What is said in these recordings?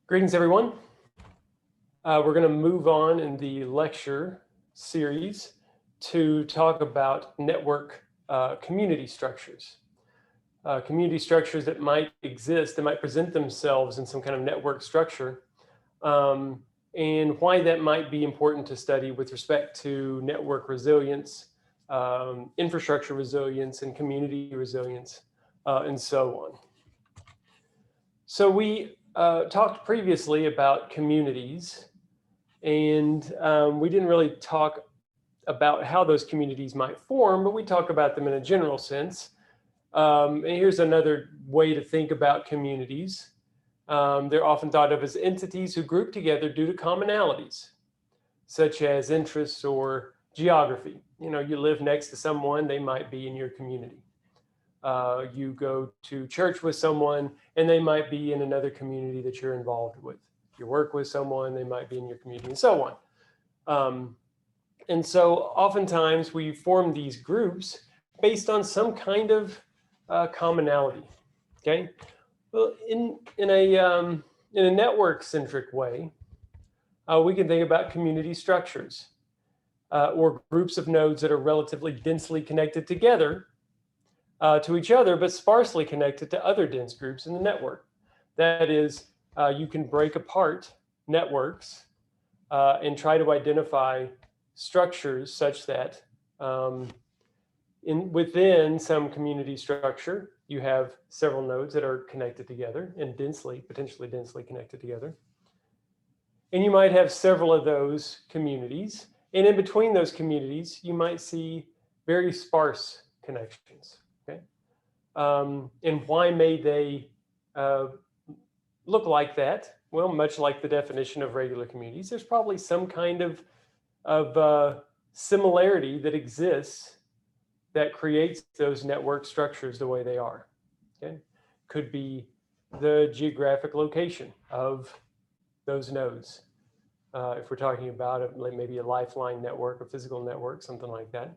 Greetings, everyone. We're going to move on in the lecture series to talk about network community structures. Community structures that might exist, that might present themselves in some kind of network structure, and why that might be important to study with respect to network resilience, infrastructure resilience, and community resilience, and so on. So we talked previously about communities, and we didn't really talk about how those communities might form, but we talk about them in a general sense. And here's another way to think about communities. They're often thought of as entities who group together due to commonalities, such as interests or geography. You know, you live next to someone, they might be in your community. You go to church with someone and they might be in another community that you're involved with. You work with someone, they might be in your community, and so on. And so oftentimes we form these groups based on some kind of commonality. Okay. Well, in a network-centric way, we can think about community structures or groups of nodes that are relatively densely connected together to each other, but sparsely connected to other dense groups in the network. That is, you can break apart networks and try to identify structures such that within some community structure, you have several nodes that are connected together and potentially densely connected together. And you might have several of those communities. And in between those communities, you might see very sparse connections. Okay? And why may they look like that? Well, much like the definition of regular communities, there's probably some kind of similarity that exists that creates those network structures the way they are. Okay? Could be the geographic location of those nodes. If we're talking about maybe a lifeline network, a physical network, something like that.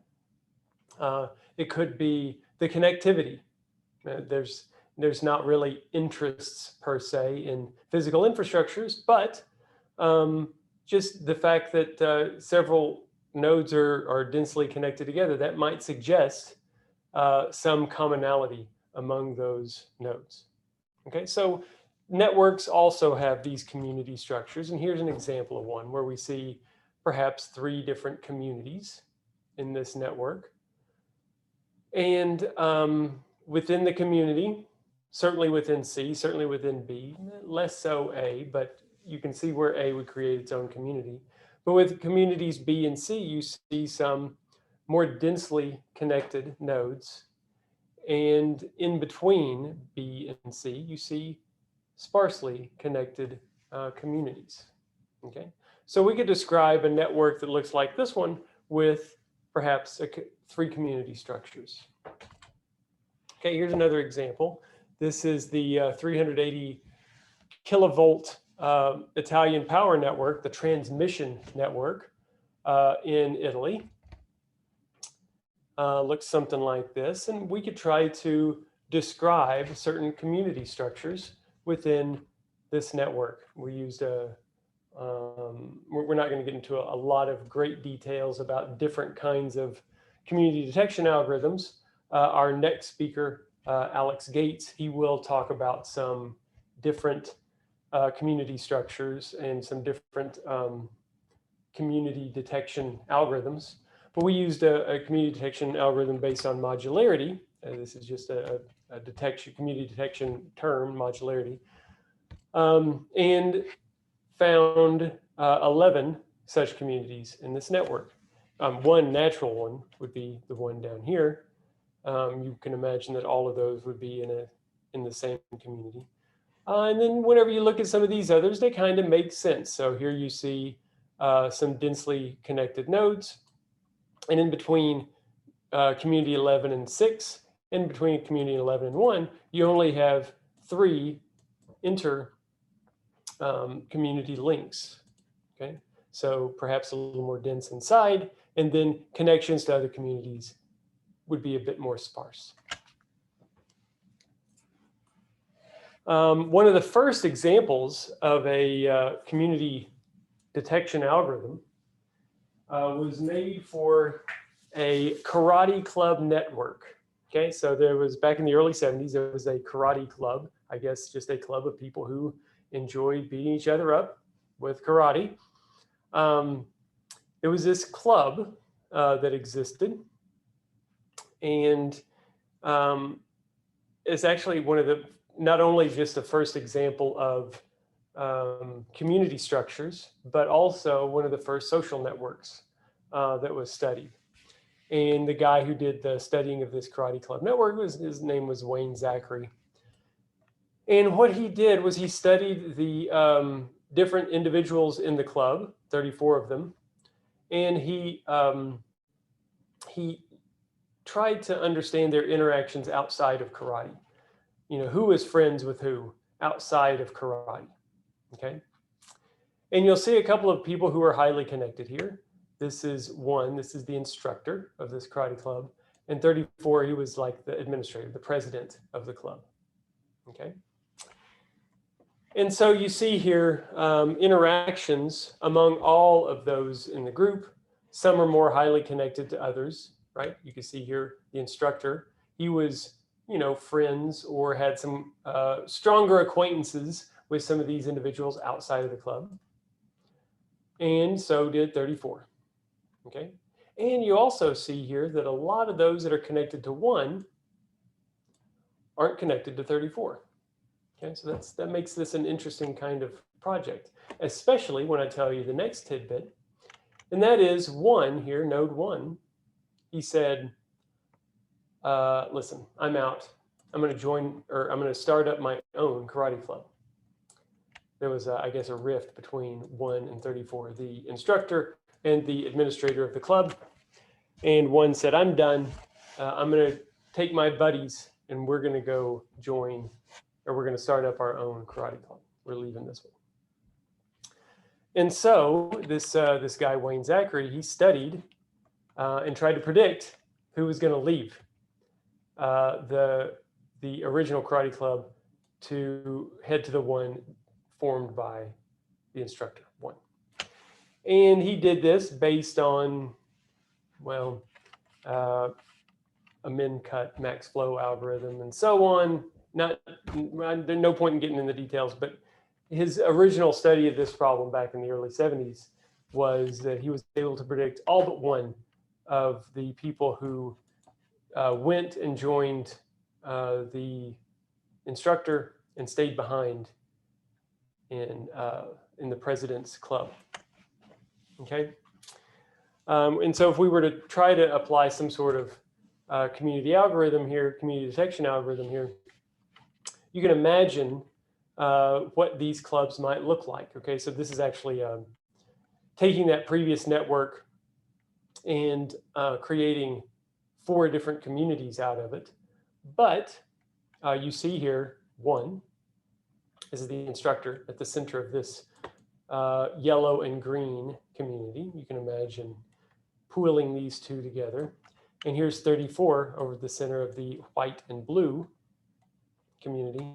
It could be the connectivity. There's not really interests per se in physical infrastructures, but just the fact that several nodes are densely connected together, that might suggest some commonality among those nodes. Okay, so networks also have these community structures, and here's an example of one where we see perhaps 3 different communities in this network. And within the community, certainly within C, certainly within B, less so A, but you can see where A would create its own community. But with communities B and C, you see some more densely connected nodes. And in between B and C, you see sparsely connected communities. Okay, so we could describe a network that looks like this one with perhaps 3 community structures. Okay, here's another example. This is the 380 kilovolt Italian power network, the transmission network in Italy. Looks something like this, and we could try to describe certain community structures within this network. We used we're not going to get into a lot of great details about different kinds of community detection algorithms. Our next speaker, Alex Gates, he will talk about some different community structures and some different community detection algorithms. But we used a community detection algorithm based on modularity. This is just a community detection term, modularity, and found 11 such communities in this network. One natural one would be the one down here. You can imagine that all of those would be in the same community. And then whenever you look at some of these others, they kind of make sense. So here you see some densely connected nodes. And in between community 11 and 6, in between community 11 and 1, you only have 3 community links. Okay, so perhaps a little more dense inside, and then connections to other communities would be a bit more sparse. One of the first examples of a community detection algorithm was made for a karate club network. Okay, so there was, back in the early 70s, there was a karate club, I guess just a club of people who enjoyed beating each other up with karate. There was this club that existed, and it's actually one of the, not only just the first example of community structures, but also one of the first social networks that was studied. And the guy who did the studying of this karate club network, his name was Wayne Zachary. And what he did was he studied the different individuals in the club, 34 of them, and he tried to understand their interactions outside of karate. You know, who is friends with who outside of karate, okay? And you'll see a couple of people who are highly connected here. This is the instructor of this karate club. And 34, he was like the administrator, the president of the club, okay? And so you see here interactions among all of those in the group. Some are more highly connected to others, right? You can see here the instructor. He was, you know, friends or had some stronger acquaintances with some of these individuals outside of the club. And so did 34, okay? And you also see here that a lot of those that are connected to 1 aren't connected to 34. Okay, so that makes this an interesting kind of project, especially when I tell you the next tidbit, and that is 1 here, node 1. He said, listen, I'm out. I'm going to join, or I'm going to start up my own karate club. There was, I guess, a rift between 1 and 34, the instructor and the administrator of the club. And 1 said, I'm done. I'm going to take my buddies and we're going to go join, or we're going to start up our own karate club. We're leaving this one. And so this guy, Wayne Zachary, he studied and tried to predict who was going to leave the original karate club to head to the one formed by the instructor, 1. And he did this based on, well, a min-cut max flow algorithm and so on. There's no point in getting in the details, but his original study of this problem back in the early 70s was that he was able to predict all but 1 of the people who went and joined the instructor and stayed behind in the president's club. Okay, and so if we were to try to apply some sort of community algorithm here, community detection algorithm here, you can imagine what these clubs might look like. Okay, so this is actually taking that previous network and creating 4 different communities out of it. But you see here 1. This is the instructor at the center of this yellow and green community. You can imagine pooling these 2 together. And here's 34 over the center of the white and blue community.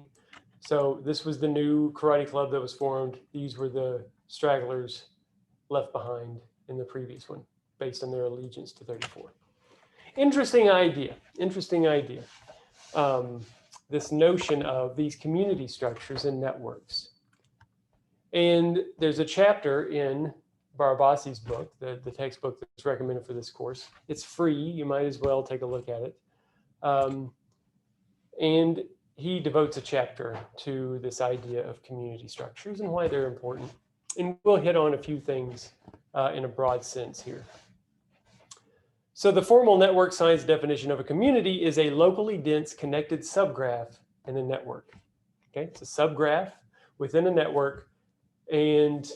So this was the new karate club that was formed. These were the stragglers left behind in the previous one based on their allegiance to 34. Interesting idea, interesting idea. This notion of these community structures and networks. And there's a chapter in Barabasi's book, the textbook that's recommended for this course. It's free, you might as well take a look at it. And he devotes a chapter to this idea of community structures and why they're important. And we'll hit on a few things in a broad sense here. So the formal network science definition of a community is a locally dense connected subgraph in a network. Okay, it's a subgraph within a network, and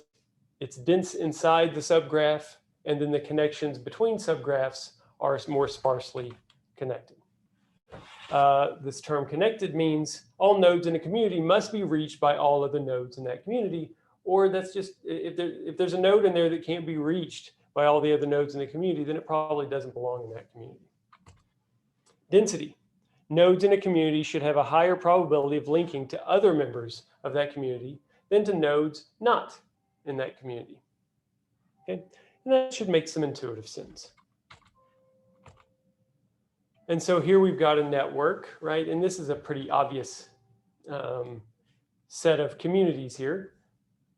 it's dense inside the subgraph, and then the connections between subgraphs are more sparsely connected. This term connected means all nodes in a community must be reached by all of the nodes in that community, or that's just, if there's a node in there that can't be reached by all the other nodes in the community, then it probably doesn't belong in that community. Density. nodes in a community should have a higher probability of linking to other members of that community than to nodes not in that community. Okay, and that should make some intuitive sense. And so here we've got a network, right? And this is a pretty obvious set of communities here.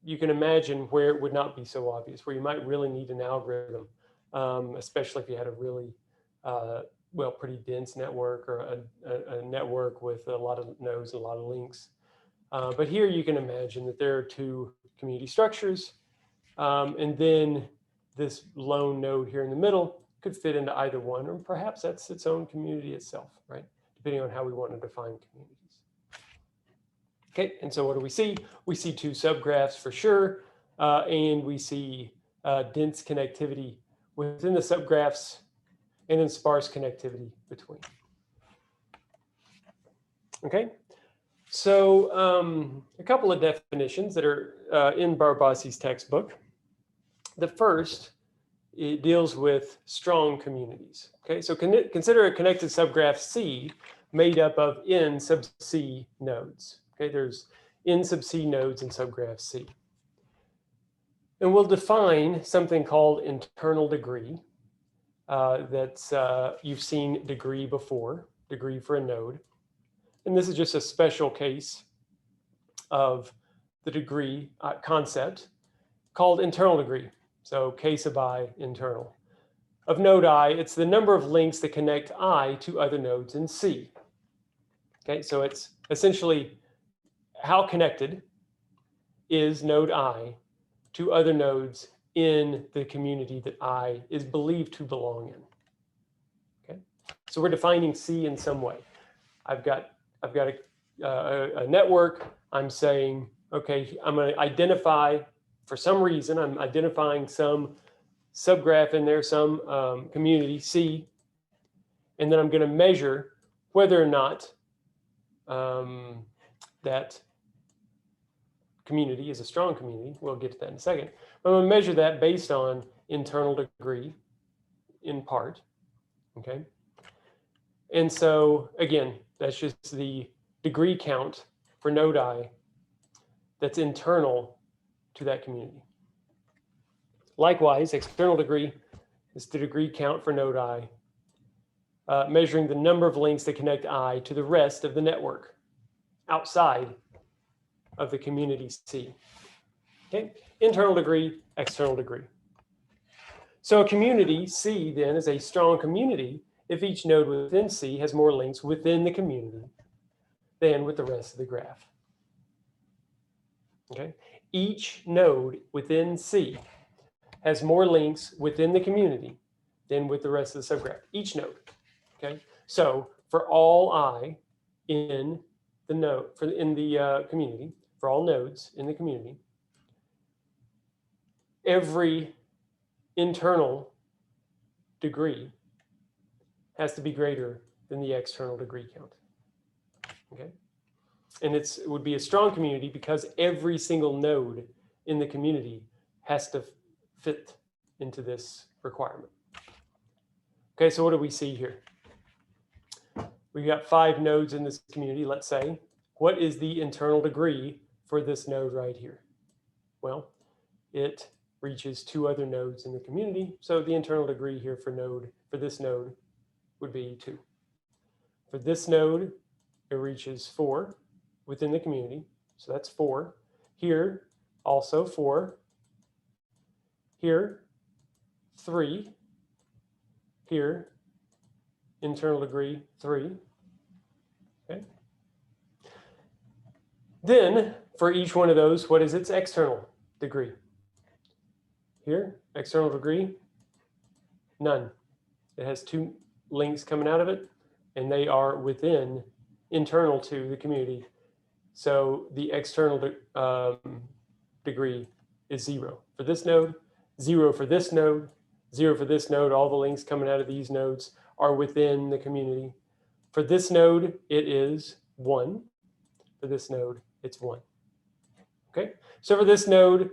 You can imagine where it would not be so obvious, where you might really need an algorithm, especially if you had a really, well, pretty dense network or a network with a lot of nodes, a lot of links. But here you can imagine that there are two community structures, and then this lone node here in the middle could fit into either one, or perhaps that's its own community itself, right? Depending on how we want to define communities. Okay, and so what do we see? We see two subgraphs for sure, and we see dense connectivity within the subgraphs and then sparse connectivity between. Okay, so a couple of definitions that are in Barbassi's textbook. The first, it deals with strong communities. Okay, so consider a connected subgraph C made up of n sub C nodes. Okay, there's n sub C nodes in subgraph C. And we'll define something called internal degree. That's you've seen degree before, degree for a node. And this is just a special case of the degree concept called internal degree. So K sub I internal. Of node I, it's the number of links that connect I to other nodes in C. Okay, so it's essentially how connected is node I to other nodes in the community that I is believed to belong in. Okay, so we're defining C in some way. I've got a network. I'm saying, okay, I'm going to identify, for some reason, I'm identifying some subgraph in there, some community C, and then I'm going to measure whether or not that community is a strong community. We'll get to that in a second. But I'm going to measure that based on internal degree in part, okay? And so, again, that's just the degree count for node I that's internal to that community. Likewise, external degree is the degree count for node I, measuring the number of links that connect I to the rest of the network outside of the community C. Okay, internal degree, external degree. So a community C then is a strong community if each node within C has more links within the community than with the rest of the graph. Okay, each node within C has more links within the community than with the rest of the subgraph. Each node. Okay, so for all I in the node in the community, for all nodes in the community, every internal degree has to be greater than the external degree count. Okay, and it would be a strong community because every single node in the community has to fit into this requirement. Okay, so what do we see here? We've got 5 nodes in this community, let's say. What is the internal degree for this node right here? Well, it reaches 2 other nodes in the community, so the internal degree here for this node would be 2. For this node, it reaches 4 within the community, so that's 4. Here, also 4. Here, 3. Here, internal degree 3. Okay. Then, for each one of those, what is its external degree? Here, external degree, none. It has 2 links coming out of it, and they are within, internal to the community. So the external degree is 0 for this node, 0 for this node, 0 for this node. All the links coming out of these nodes are within the community. For this node, it is 1. For this node, it's 1. Okay, so for this node,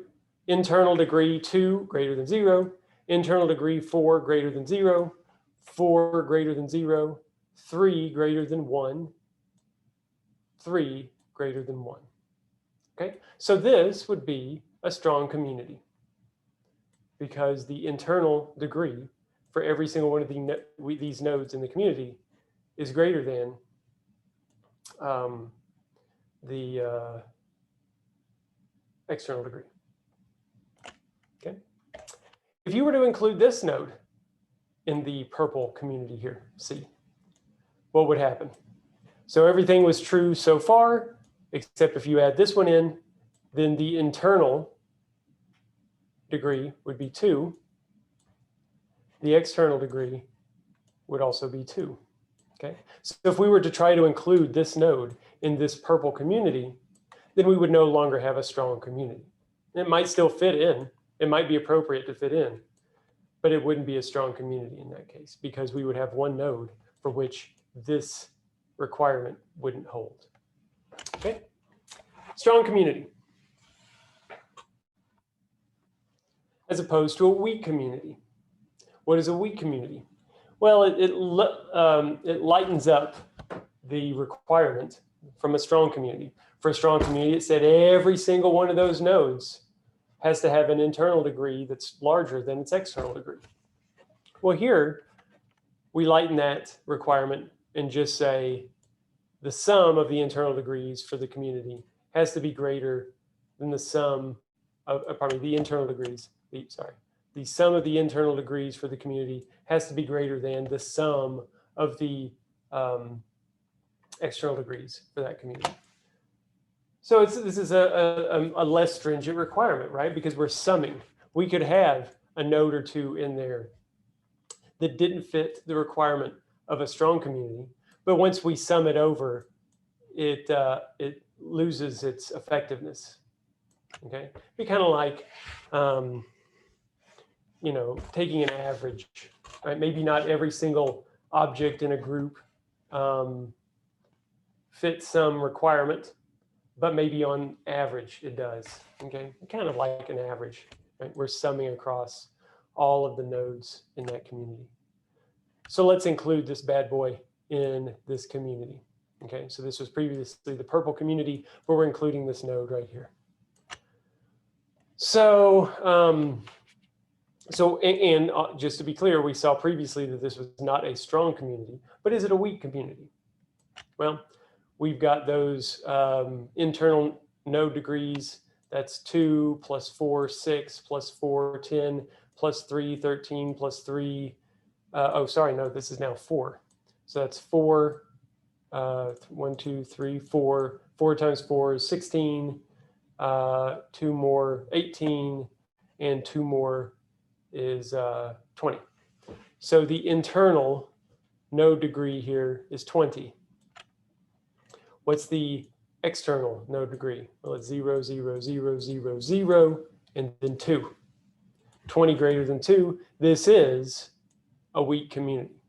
internal degree 2 greater than 0, internal degree 4 greater than 0, 4 greater than 0, 3 greater than 1, 3 greater than 1. Okay, so this would be a strong community because the internal degree for every single one of these nodes in the community is greater than the external degree. Okay. If you were to include this node in the purple community here, C, what would happen? So everything was true so far, except if you add this one in, then the internal degree would be 2. The external degree would also be 2. Okay. So if we were to try to include this node in this purple community, then we would no longer have a strong community. It might still fit in. It might be appropriate to fit in, but it wouldn't be a strong community in that case because we would have one node for which this requirement wouldn't hold. Okay, strong community as opposed to a weak community. What is a weak community? Well, it lightens up the requirement from a strong community. For a strong community, it said every single one of those nodes has to have an internal degree that's larger than its external degree. Well, here we lighten that requirement and just say the sum of the internal degrees for the community has to be greater than the sum of, the internal degrees, the sum of the internal degrees for the community has to be greater than the sum of the external degrees for that community. So this is a less stringent requirement, right? Because we're summing. We could have a node or two in there that didn't fit the requirement of a strong community, but once we sum it over, it loses its effectiveness. Okay, be kind of like you know, taking an average, right? Maybe not every single object in a group fits some requirement, but maybe on average it does. Okay, kind of like an average, right? We're summing across all of the nodes in that community. So let's include this bad boy in this community. Okay, so this was previously the purple community, but we're including this node right here. So, just to be clear, we saw previously that this was not a strong community, but is it a weak community? Well, we've got those internal node degrees. That's 2 plus 4, 6 plus 4, 10 plus 3, 13 plus 3. Oh, sorry, no, this is now 4. So that's 4, 1, 2, 3, 4. 4 times 4 is 16. 2 more, 18, and 2 more is 20. So the internal node degree here is 20. What's the external node degree? Well, it's 0, 0, 0, 0, 0, and then 2. 20 greater than 2. This is a weak community.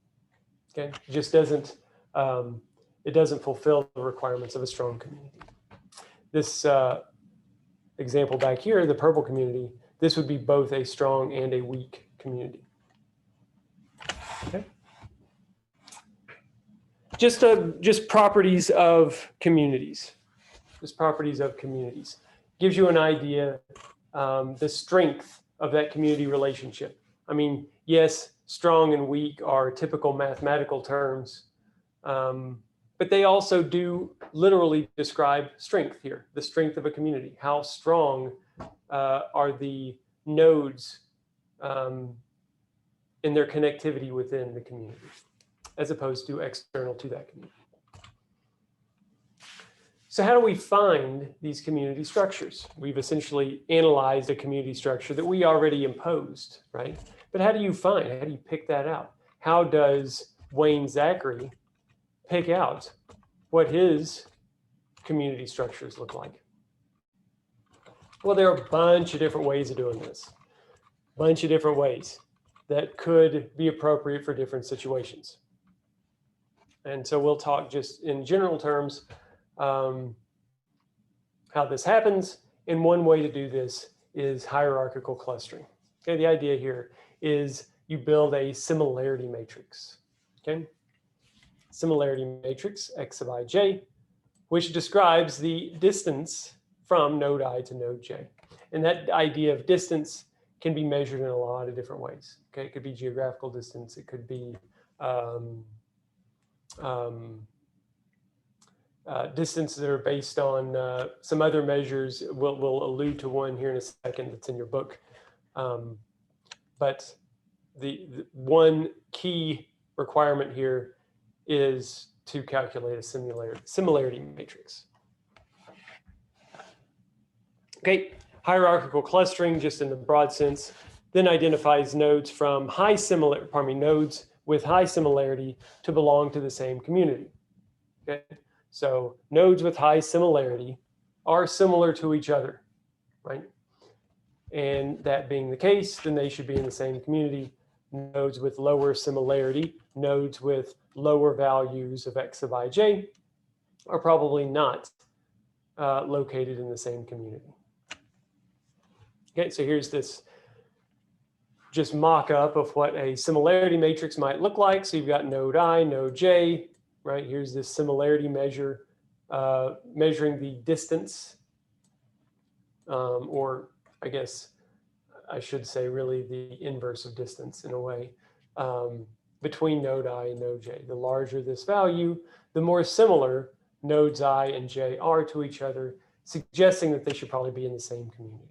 Okay, it just doesn't it doesn't fulfill the requirements of a strong community. This example back here, the purple community, this would be both a strong and a weak community. Okay. Just properties of communities. Just properties of communities. Gives you an idea, the strength of that community relationship. I mean, yes, strong and weak are typical mathematical terms, but they also do literally describe strength here, the strength of a community. How strong are the nodes in their connectivity within the community, as opposed to external to that community. So how do we find these community structures? We've essentially analyzed a community structure that we already imposed, right? But how do you find, how do you pick that out? How does Wayne Zachary pick out what his community structures look like? Well, there are a bunch of different ways of doing this. A bunch of different ways that could be appropriate for different situations. And so we'll talk just in general terms how this happens. And one way to do this is hierarchical clustering. Okay, the idea here is you build a similarity matrix. Okay, similarity matrix x sub ij, which describes the distance from node I to node j. And that idea of distance can be measured in a lot of different ways. Okay, it could be geographical distance, it could be distances that are based on some other measures. We'll allude to one here in a second that's in your book. But the one key requirement here is to calculate a similarity matrix. Okay, hierarchical clustering, just in the broad sense, then identifies nodes from nodes with high similarity to belong to the same community. Okay, so nodes with high similarity are similar to each other, right? And that being the case, then they should be in the same community. Nodes with lower similarity, nodes with lower values of x sub ij are probably not located in the same community. Okay, so here's this just mock-up of what a similarity matrix might look like. So you've got node I, node j, right? Here's this similarity measure measuring the distance, or I guess I should say really the inverse of distance in a way, between node I and node j. The larger this value, the more similar nodes I and j are to each other, suggesting that they should probably be in the same community.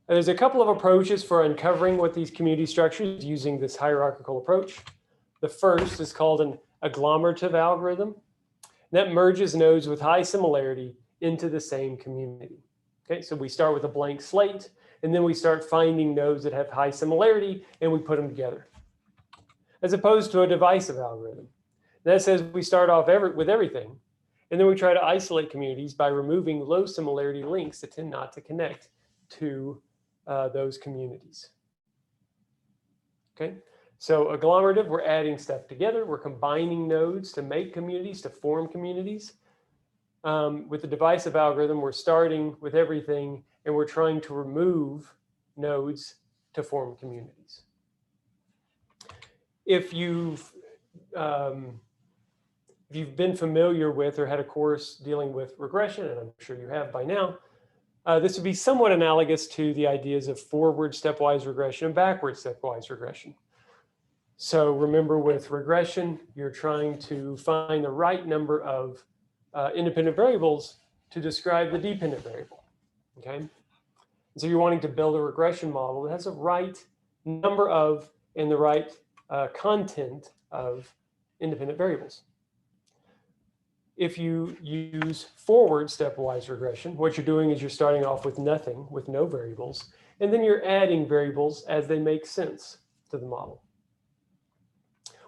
There's a couple of approaches for uncovering what these community structures using this hierarchical approach. The first is called an agglomerative algorithm. That merges nodes with high similarity into the same community. Okay, so we start with a blank slate, and then we start finding nodes that have high similarity, and we put them together. As opposed to a divisive algorithm. That says we start off with everything, and then we try to isolate communities by removing low similarity links that tend not to connect to those communities. Okay, so agglomerative, we're adding stuff together. We're combining nodes to make communities, to form communities. With the divisive algorithm, we're starting with everything, and we're trying to remove nodes to form communities. If you've been familiar with or had a course dealing with regression, and I'm sure you have by now, this would be somewhat analogous to the ideas of forward stepwise regression and backward stepwise regression. So remember, with regression, you're trying to find the right number of independent variables to describe the dependent variable, okay? And so you're wanting to build a regression model that has the right number of and the right content of independent variables. If you use forward stepwise regression, what you're doing is you're starting off with nothing, with no variables, and then you're adding variables as they make sense to the model.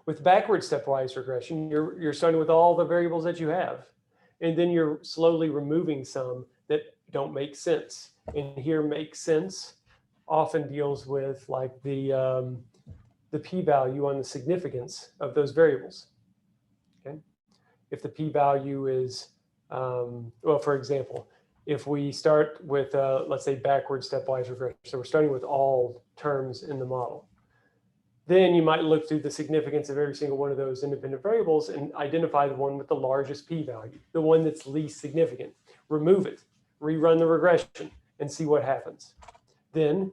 With backward stepwise regression, you're starting with all the variables that you have, and then you're slowly removing some that don't make sense. And here, make sense often deals with like the p-value on the significance of those variables. Okay. If the p-value is, well, for example, if we start with, let's say, backward stepwise regression, so we're starting with all terms in the model, then you might look through the significance of every single one of those independent variables and identify the one with the largest p-value, the one that's least significant. Remove it, rerun the regression, and see what happens. Then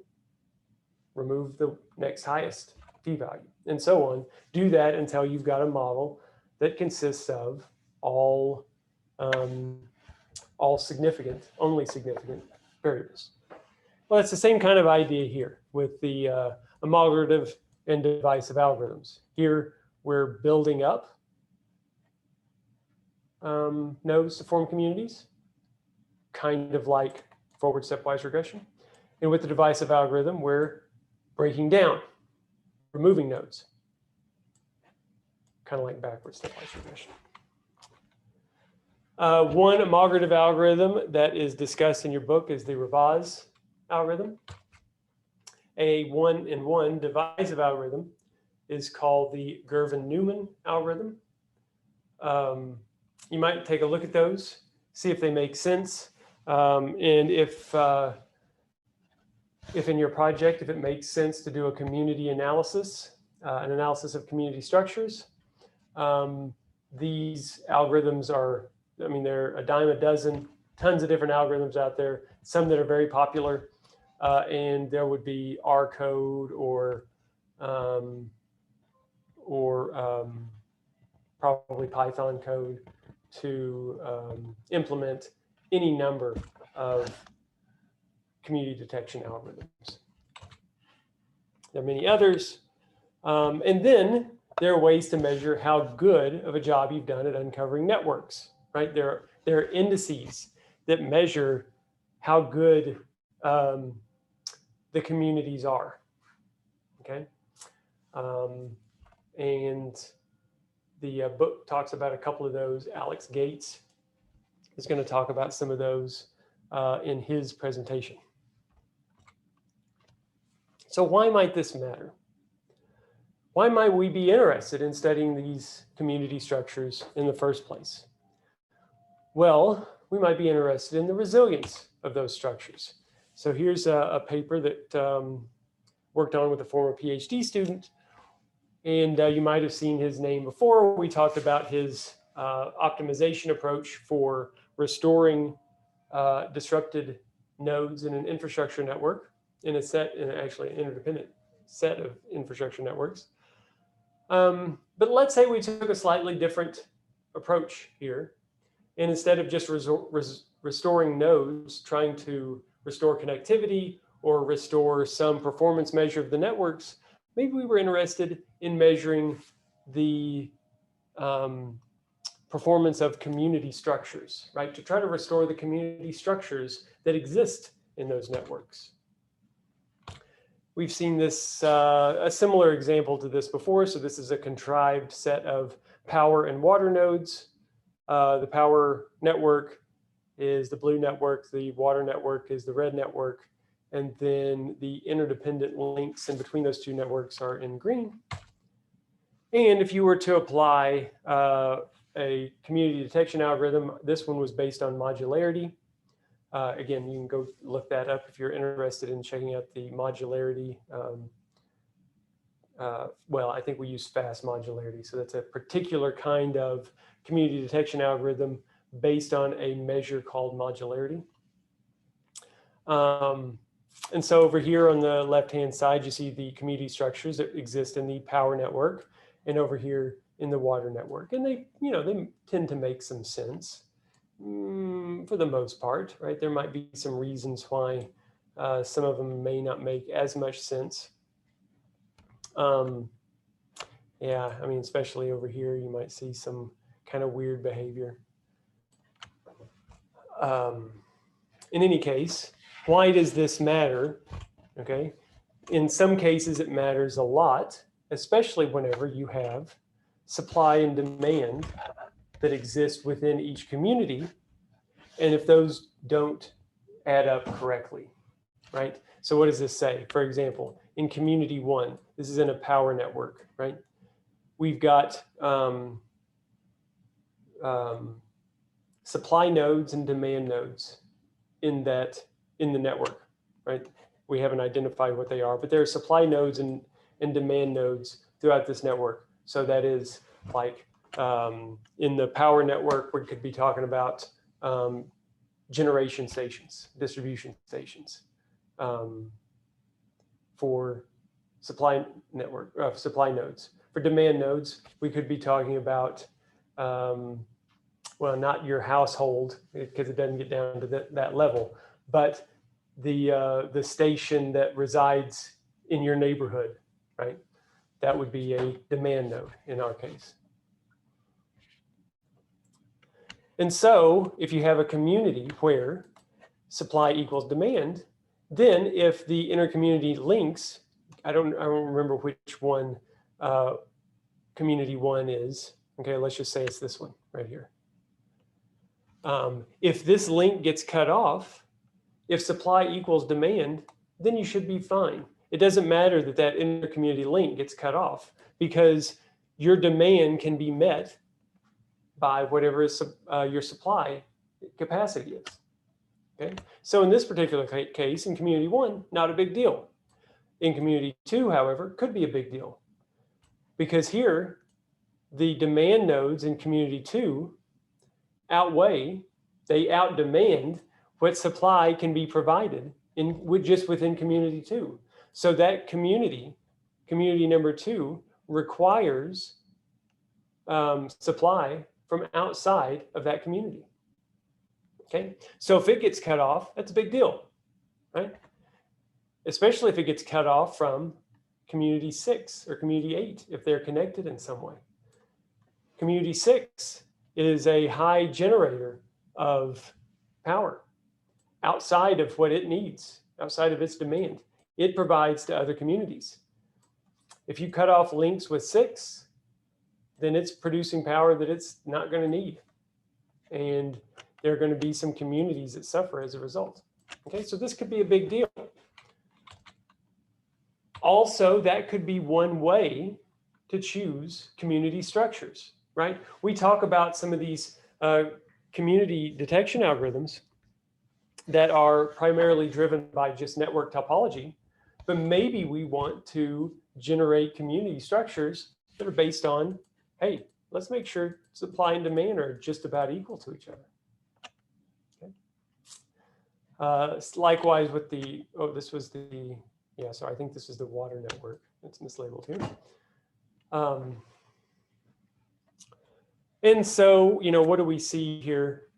remove the next highest p-value, and so on. Do that until you've got a model that consists of all significant, only significant variables. Well, it's the same kind of idea here with the agglomerative and divisive algorithms. Here, we're building up nodes to form communities, kind of like forward stepwise regression. And with the divisive algorithm, we're breaking down, removing nodes, kind of like backward stepwise regression. One agglomerative algorithm that is discussed in your book is the Rivaz algorithm. A one-in-one divisive algorithm is called the Girvan-Newman algorithm. You might take a look at those, see if they make sense, and if in your project, if it makes sense to do a community analysis, an analysis of community structures. These algorithms are, I mean, there are a dime a dozen, tons of different algorithms out there, some that are very popular, and there would be R code or probably Python code to implement any number of community detection algorithms. There are many others. And then there are ways to measure how good of a job you've done at uncovering networks, right? There are indices that measure how good the communities are, okay? And the book talks about a couple of those. Alex Gates is going to talk about some of those in his presentation. So why might this matter? Why might we be interested in studying these community structures in the first place? Well, we might be interested in the resilience of those structures. So here's a paper that worked on with a former PhD student. And you might have seen his name before. We talked about his optimization approach for restoring disrupted nodes in an infrastructure network, in actually an interdependent set of infrastructure networks. But let's say we took a slightly different approach here. And instead of just restoring nodes, trying to restore connectivity or restore some performance measure of the networks, maybe we were interested in measuring the performance of community structures, right? To try to restore the community structures that exist in those networks. We've seen this, a similar example to this before. So this is a contrived set of power and water nodes. The power network is the blue network. The water network is the red network. And then the interdependent links in between those two networks are in green. And if you were to apply a community detection algorithm, this one was based on modularity. Again, you can go look that up if you're interested in checking out the modularity. Well, I think we use fast modularity. So that's a particular kind of community detection algorithm based on a measure called modularity. And so over here on the left-hand side, you see the community structures that exist in the power network, and over here in the water network. And they tend to make some sense for the most part, right? There might be some reasons why some of them may not make as much sense. Yeah, I mean, especially over here, you might see some kind of weird behavior. In any case, why does this matter? Okay, in some cases it matters a lot, especially whenever you have supply and demand that exist within each community, and if those don't add up correctly, right? So what does this say? For example, in community 1, this is in a power network, right? We've got supply nodes and demand nodes in the network, right? We haven't identified what they are, but there are supply nodes and demand nodes throughout this network. So that is like in the power network, we could be talking about generation stations, distribution stations for supply nodes. For demand nodes, we could be talking about, well, not your household, because it doesn't get down to that level, but the station that resides in your neighborhood, right? That would be a demand node in our case. And so if you have a community where supply equals demand, then if the intercommunity links, I don't remember which one community 1 is. Okay, let's just say it's this one right here. If this link gets cut off, if supply equals demand, then you should be fine. It doesn't matter that that intercommunity link gets cut off, because your demand can be met by whatever is your supply capacity is. Okay, so in this particular case, in community 1, not a big deal. In community 2, however, could be a big deal, because here the demand nodes in community 2 they outdemand what supply can be provided just within community 2. So that community number 2, requires supply from outside of that community. Okay, so if it gets cut off, that's a big deal, right? Especially if it gets cut off from community 6 or community 8, if they're connected in some way. Community 6 is a high generator of power outside of what it needs, outside of its demand. It provides to other communities. If you cut off links with 6, then it's producing power that it's not going to need. And there are going to be some communities that suffer as a result. Okay, so this could be a big deal. Also, that could be one way to choose community structures, right? We talk about some of these community detection algorithms that are primarily driven by just network topology, but maybe we want to generate community structures that are based on, hey, let's make sure supply and demand are just about equal to each other. Okay. Likewise with the, this was the, yeah, so I think this is the water network. It's mislabeled here. And so, what do we see here?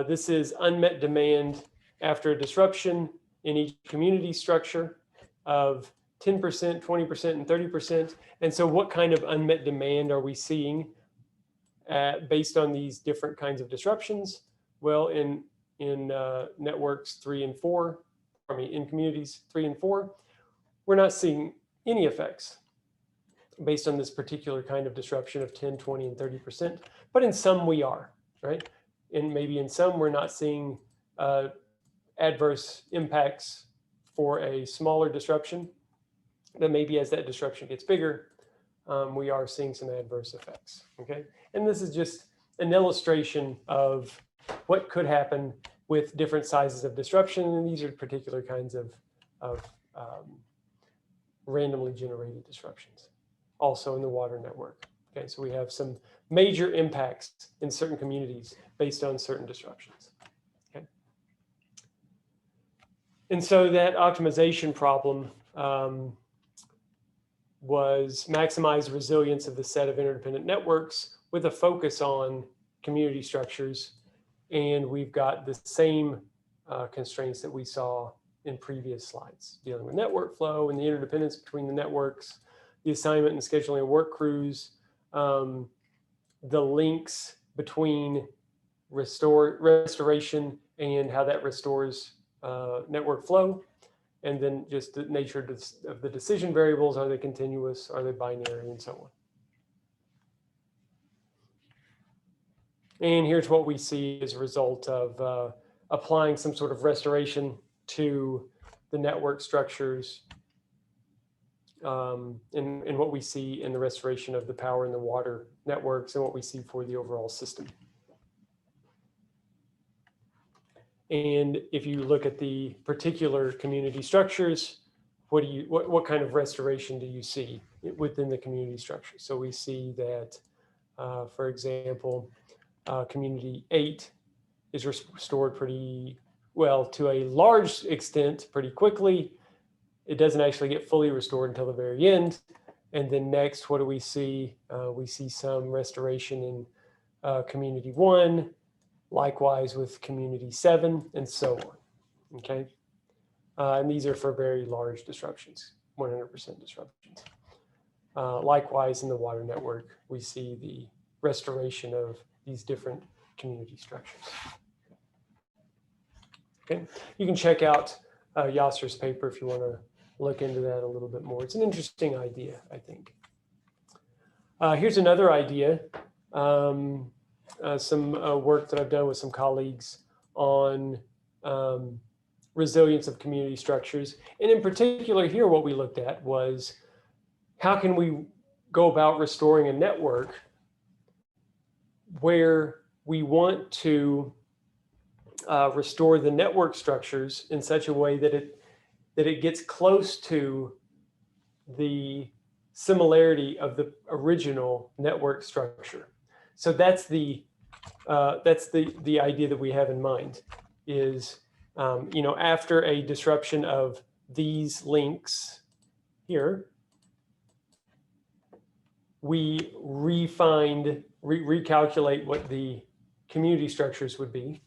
This is unmet demand after a disruption in each community structure of 10%, 20%, and 30%. And so what kind of unmet demand are we seeing based on these different kinds of disruptions? Well, in networks 3 and 4, in communities 3 and 4, we're not seeing any effects based on this particular kind of disruption of 10, 20, and 30%. But in some we are, right? And maybe in some we're not seeing adverse impacts for a smaller disruption. But maybe as that disruption gets bigger, we are seeing some adverse effects, okay? And this is just an illustration of what could happen with different sizes of disruption. And these are particular kinds of randomly generated disruptions, also in the water network. Okay, so we have some major impacts in certain communities based on certain disruptions. Okay, and so that optimization problem was maximize resilience of the set of interdependent networks with a focus on community structures. And we've got the same constraints that we saw in previous slides, dealing with network flow and the interdependence between the networks, the assignment and scheduling of work crews, the links between restoration and how that restores network flow, and then just the nature of the decision variables. Are they continuous? Are they binary? And so on. And here's what we see as a result of applying some sort of restoration to the network structures, and what we see in the restoration of the power and the water networks, and what we see for the overall system. And if you look at the particular community structures, what kind of restoration do you see within the community structure? So we see that, for example, community 8 is restored pretty well to a large extent pretty quickly. It doesn't actually get fully restored until the very end. And then next, what do we see? We see some restoration in community 1, likewise with community 7, and so on. Okay, and these are for very large disruptions, 100% disruptions. Likewise in the water network, we see the restoration of these different community structures. Okay, you can check out Yasser's paper if you want to look into that a little bit more. It's an interesting idea, I think. Here's another idea. Some work that I've done with some colleagues on resilience of community structures. And in particular here, what we looked at was how can we go about restoring a network where we want to restore the network structures in such a way that it gets close to the similarity of the original network structure. So that's the idea that we have in mind is, after a disruption of these links here, we recalculate what the community structures would be.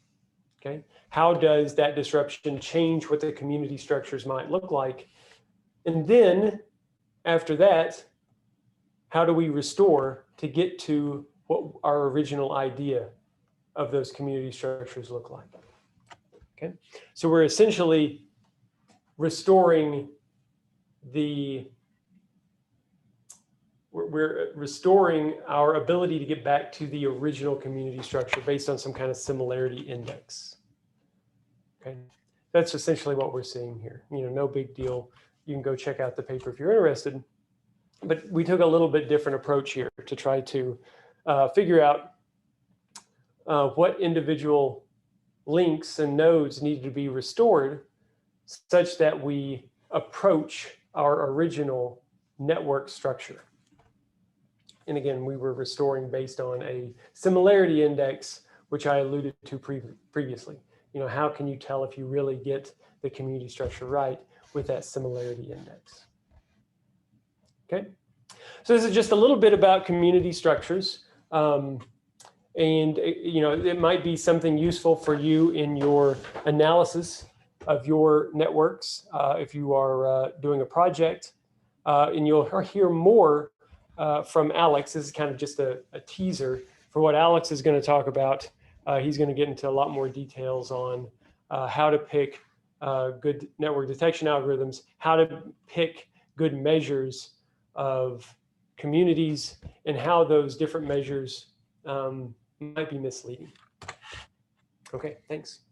Okay, how does that disruption change what the community structures might look like? And then after that, how do we restore to get to what our original idea of those community structures look like? Okay, so we're essentially restoring we're restoring our ability to get back to the original community structure based on some kind of similarity index. Okay, that's essentially what we're seeing here. No big deal. You can go check out the paper if you're interested. But we took a little bit different approach here to try to figure out what individual links and nodes needed to be restored such that we approach our original network structure. And again, we were restoring based on a similarity index, which I alluded to previously. How can you tell if you really get the community structure right with that similarity index? Okay, so this is just a little bit about community structures. And it might be something useful for you in your analysis of your networks if you are doing a project. And you'll hear more from Alex. This is kind of just a teaser for what Alex is going to talk about. He's going to get into a lot more details on how to pick good network detection algorithms, how to pick good measures of communities, and how those different measures might be misleading. Okay, thanks.